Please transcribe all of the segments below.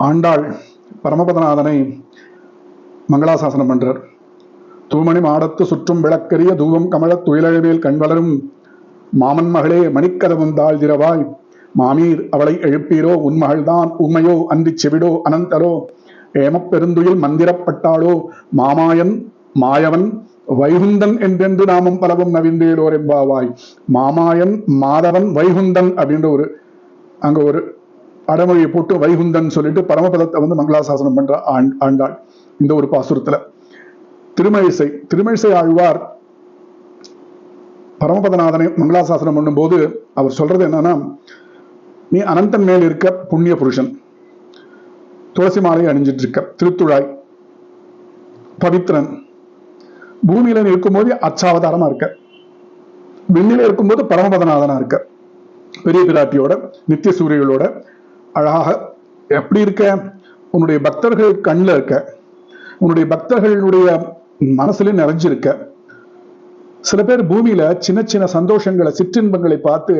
ஆண்டாள் பரமபதநாதனை மங்களாசாசனம் பண்றார். தூமணி மாடத்து சுற்றும் விளக்கரிய தூவம் கமலத் துயிலழவேல் கண்வளரும் மாமன் மகளே மணிக்கதவும் தாழ் திரவாய் மாமீர் அவளை எழுப்பீரோ உன்மகள்தான் உண்மையோ அன்றி செவிடோ அனந்தரோ ஏமப் பெருந்துயில் மந்திரப்பட்டாளோ மாமாயன் மாயவன் வைகுந்தன் என்றென்று நாமம் பலவும் நவிந்தேலோர் எம்பாவாய். மாமாயன் மாதவன் வைகுந்தன் அப்படின்ற அங்க ஒரு அடமொழியை போட்டு வைகுந்தன் சொல்லிட்டு பரமபதத்தை மங்களாசாசனம் பண்ற ஆண்டாள் இந்த ஒரு பாசுரத்துல. திருமழிசை ஆழ்வார் பரமபதநாதனை மங்களாசாசனம் பண்ணும் போது அவர் சொல்றது என்னன்னா, நீ அனந்தன் மேல் இருக்க புண்ணிய புருஷன், துளசி மாலை அணிஞ்சிட்டு இருக்க திருத்துழாய் பவித்ரன், பூமியில இருக்கும்போது அச்சாவதாரமா இருக்க, விண்ணில இருக்கும்போது பரமபதநாதனா இருக்க, பெரிய பிராட்டியோட நித்திய சூரியர்களோட அழகாக எப்படி இருக்க, உன்னுடைய பக்தர்கள் கண்ணில் இருக்க, உன்னுடைய பக்தர்களுடைய மனசுல நிறைஞ்சிருக்க. சில பேர் பூமியில சின்ன சின்ன சந்தோஷங்களை சிற்றின்பங்களை பார்த்து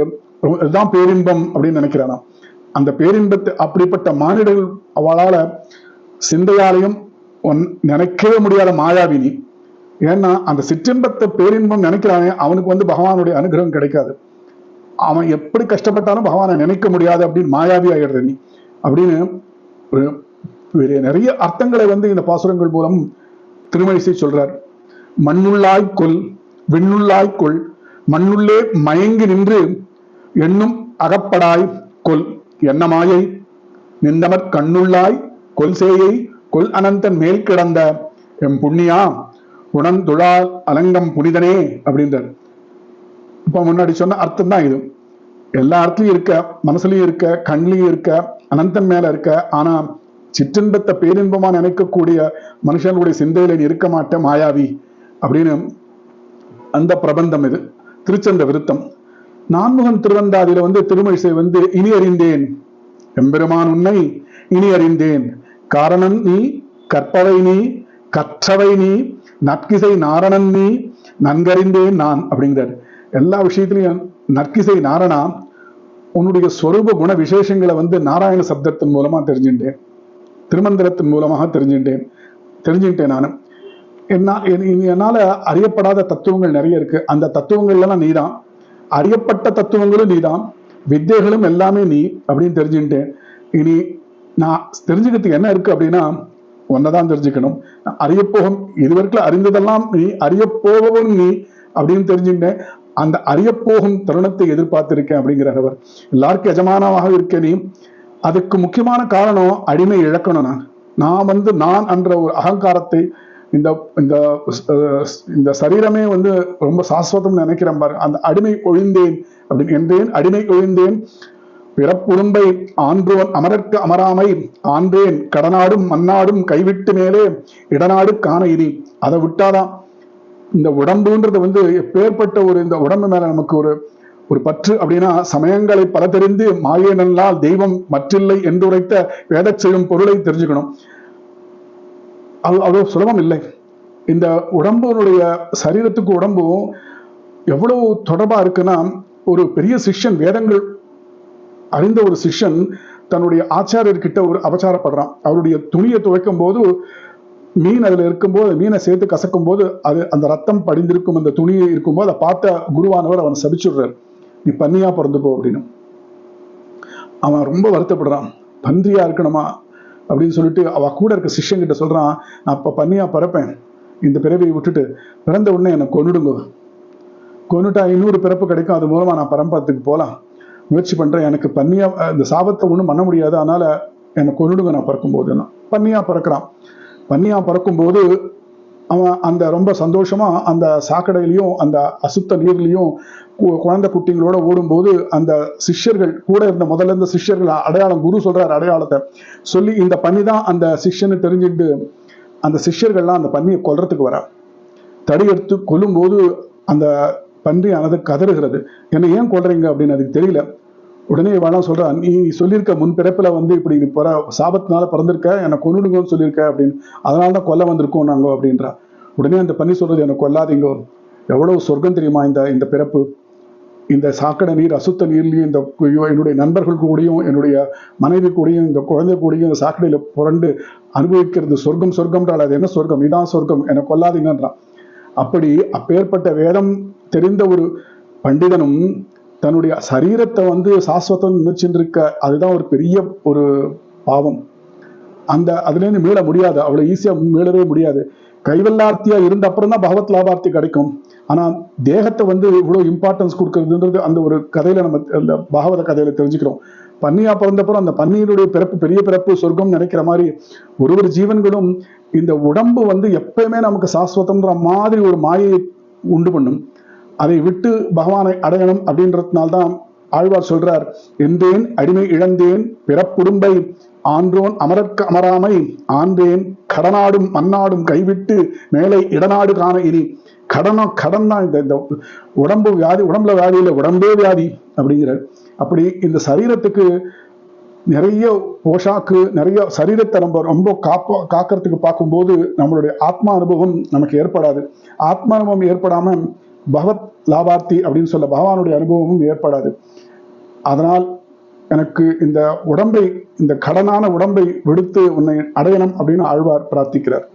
இதுதான் பேரின்பம் அப்படின்னு நினைக்கிறானா. அந்த பேரின்பத்தை அப்படிப்பட்ட மானிடர்கள் அவளால சிந்தையாலையும் நினைக்கவே முடியாத மாயாவினி. ஏன்னா அந்த சிற்றின்பத்தை பேரின்பம் நினைக்கிறானே அவனுக்கு பகவானுடைய அனுகிரகம் கிடைக்காது. அவன் எப்படி கஷ்டப்பட்டாலும் பகவானை நினைக்க முடியாது அப்படின்னு மாயாவி ஆகிடுற நீ அப்படின்னு நிறைய அர்த்தங்களை இந்த பாசுரங்கள் மூலம் திருமழிசை சொல்றார். மண்ணுள்ளாய் கொல் விண்ணுள்ளாய் கொல் மண்ணுள்ளே மயங்கி நின்று எண்ணும் அகப்படாய் கொல் என்ன மாயை நின்றமற் கண்ணுள்ளாய் கொல் சேயை கொல் அனந்தன் மேல் கிடந்த எம் புண்ணியா உணந்துழால் அலங்கம் புனிதனே அப்படின்றார். இப்ப முன்னாடி சொன்ன அர்த்தம் தான் இது. எல்லா இடத்துலயும் இருக்க, மனசுலயும் இருக்க, கண்லயும் இருக்க, அனந்தன் மேல இருக்க. ஆனா சிற்றின்பத்தை பேரின்பமா நினைக்கக்கூடிய மனுஷனுடைய சிந்தையில இருக்க மாட்டேன் மாயாவி அப்படின்னு அந்த பிரபந்தம் இது. திருச்சந்த விருத்தம். நான்முகன் திருவந்தாதியில திருமழிசை இனி அறிந்தேன் எம்பெருமான் உன்னை இனி அறிந்தேன் காரணன் நீ கற்பவை நீ கற்றவை நீ நற்கிசை நாரணன் நீ நன்கறிந்தேன் நான் அப்படிங்கிறார். எல்லா விஷயத்திலையும் நற்கிசை நாரணா உன்னுடைய சொரூப குண விசேஷங்களை நாராயண சப்தத்தின் மூலமா தெரிஞ்சுட்டேன், திருமந்திரத்தின் மூலமாக தெரிஞ்சுட்டேன் நானும். என்னால அறியப்படாத தத்துவங்கள் நிறைய இருக்கு. அந்த தத்துவங்கள்லாம் நீதான், அறியப்பட்ட தத்துவங்களும் நீதான், வித்தைகளும் எல்லாமே நீ அப்படின்னு தெரிஞ்சுட்டேன். இனி நான் தெரிஞ்சுக்கிறதுக்கு என்ன இருக்கு அப்படின்னா ஒன்னதான் தெரிஞ்சுக்கணும். அறியப்போகும் இதுவரைக்கும் அறிந்ததெல்லாம் நீ, அறியப்போகவும் நீ அப்படின்னு தெரிஞ்சுட்டேன். அந்த அறியப்போகும் தருணத்தை எதிர்பார்த்திருக்கேன் அப்படிங்கிறார் அவர். எல்லாருக்கும் எஜமானமாக இருக்க நீ. அதுக்கு முக்கியமான காரணம் அடிமை இழக்கணும். நான் நான் என்ற ஒரு அகங்காரத்தை இந்த இந்த சரீரமே ரொம்ப சாஸ்வதம் நினைக்கிறேன் பாரு. அந்த அடிமை ஒழிந்தேன் அப்படின்னு என்றேன், அடிமை ஒழிந்தேன் பிறப்புடும்பை ஆன்றோன் அமரர்க்கு அமராமை ஆன்றேன் கடனாடும் மண்ணாடும் கைவிட்டு மேலே இடநாடு காண இனி. அதை விட்டாதான் இந்த உடம்புன்றது எப்பேற்பட்ட இந்த உடம்பு மேல நமக்கு ஒரு பற்று அப்படின்னா, சமயங்களை பல தெரிந்து மாயே நல்லால் தெய்வம் மற்றில்லை என்று உரைத்த வேத செய்யும் பொருளை தெரிஞ்சுக்கணும். அவ்வளவு சுலபம் இல்லை. இந்த உடம்புடைய சரீரத்துக்கு உடம்பும் எவ்வளவு தொடர்பா இருக்குன்னா, ஒரு பெரிய சிஷ்யன், வேதங்கள் அறிந்த ஒரு சிஷ்யன் தன்னுடைய ஆச்சாரியர்கிட்ட ஒரு அபச்சாரப்படுறான். அவருடைய துணியை துவைக்கும் போது மீன் அதுல இருக்கும்போது, மீனை சேர்த்து கசக்கும் போது அந்த ரத்தம் படிந்திருக்கும் அந்த துணியை இருக்கும்போது அதை பார்த்த குருவானவர் அவனை சபிச்சுடுறார், நீ பன்னியா பிறந்துப்போ அப்படின்னு. அவன் ரொம்ப வருத்தப்படுறான், பன்றியா இருக்கணுமா அப்படின்னு சொல்லிட்டு அவ கூட இருக்க சிஷ்யன் கிட்ட சொல்றான், நான் இப்ப பன்னியா பிறப்பேன், இந்த பிறவியை விட்டுட்டு பிறந்த உடனே என்னை கொன்னுடுங்க, கொன்னுட்டா இன்னொரு பிறப்பு கிடைக்கும், அது மூலமா நான் பரம்பரத்துக்கு போகலாம் முயற்சி பண்றேன், எனக்கு பன்னியா இந்த சாபத்தை ஒன்றும் பண்ண முடியாது, அதனால என்னை கொன்னுடுங்க நான் பறக்கும் போது. பன்னியா பறக்கிறான். பன்னியா பறக்கும் போது அவன் அந்த ரொம்ப சந்தோஷமா அந்த சாக்கடையிலையும் அந்த அசுத்த நீர்லையும் குழந்தை குட்டிங்களோட ஓடும்போது அந்த சிஷ்யர்கள் கூட இருந்த முதல்ல இருந்த சிஷ்யர்கள் அடையாளம், குரு சொல்றாரு அடையாளத்தை சொல்லி இந்த பன்னி தான் அந்த சிஷ்யன்னு தெரிஞ்சுட்டு அந்த சிஷ்யர்கள்லாம் அந்த பன்னியை கொல்றதுக்கு வர தடி எடுத்து கொல்லும் போது அந்த பன்றி ஆனது கதறுகிறது, என்னை ஏன் கொல்றீங்க அப்படின்னு அதுக்கு தெரியல. உடனே வேணாம் சொல்றா, நீ சொல்லியிருக்க முன் பிறப்புல இப்படி சாபத்தினால பிறந்திருக்க, என்னை கொன்னுடுங்கன்னு சொல்லியிருக்க அப்படின்னு, அதனாலதான் கொல்ல வந்திருக்கோம் நாங்க அப்படின்றா. உடனே அந்த பன்னி சொல்றது, என்னை கொல்லாதீங்க, எவ்வளவு சொர்க்கம் தெரியுமா இந்த பிறப்பு, இந்த சாக்கடை நீர் அசுத்த நீர்லையும் இந்த என்னுடைய நண்பர்கள் கூடயும் என்னுடைய மனைவி கூடயும் இந்த குழந்தை கூடயும் இந்த சாக்கடையில புரண்டு அனுபவிக்கிறது சொர்க்கம். சொர்க்கம்ன்றால் அது என்ன சொர்க்கம்? இதான் சொர்க்கம், என்னை கொல்லாதீங்கன்றான். அப்படி அப்பேற்பட்ட வேதம் தெரிந்த ஒரு பண்டிதனும் தன்னுடைய சரீரத்தை சாஸ்வதம் நினைச்சுட்டு இருக்க, அதுதான் ஒரு பெரிய ஒரு பாவம். அதுல இருந்து மீள முடியாது, அவ்வளவு ஈஸியா மீளவே முடியாது. கைவல்லார்த்தியா இருந்த அப்புறம் தான் பகவத் லாபார்த்தி கிடைக்கும். ஆனா தேகத்தை இவ்வளவு இம்பார்ட்டன்ஸ் கொடுக்கறதுன்றது அந்த ஒரு கதையில நம்ம பாகவத கதையில தெரிஞ்சுக்கிறோம். பன்னியா பிறந்தப்புறம் அந்த பன்னியினுடைய பிறப்பு பெரிய பிறப்பு சொர்க்கம் நினைக்கிற மாதிரி ஒரு ஜீவன்களும் இந்த உடம்பு எப்பயுமே நமக்கு சாஸ்வதம்ன்ற மாதிரி ஒரு மாயை உண்டு பண்ணும். அதை விட்டு பகவானை அடையணும் அப்படின்றதுனால்தான் ஆழ்வார் சொல்றார், என்றேன் அடிமை இழந்தேன் பிறப்புடும்பை ஆன்றோன் அமரர்க்கு அமராமை ஆன்றேன் கடனாடும் மண்ணாடும் கைவிட்டு மேலை இடநாடு காண இனி. கடன் தான் இந்த உடம்பு வியாதி, உடம்புல வியாதி இல்லை, உடம்பே வியாதி அப்படிங்கிறார். அப்படி இந்த சரீரத்துக்கு நிறைய போஷாக்கு, நிறைய சரீரத்தை நம்ம ரொம்ப காக்கிறதுக்கு பார்க்கும்போது நம்மளுடைய ஆத்மா அனுபவம் நமக்கு ஏற்படாது. ஆத்மா அனுபவம் ஏற்படாம பகவத் லாபார்த்தி அப்படின்னு சொல்ல பகவானுடைய அனுபவமும் ஏற்படாது. அதனால் எனக்கு இந்த உடம்பை, இந்த கடனான உடம்பை விடுத்து உன்னை அடையணும் அப்படின்னு ஆழ்வார் பிரார்த்திக்கிறார்.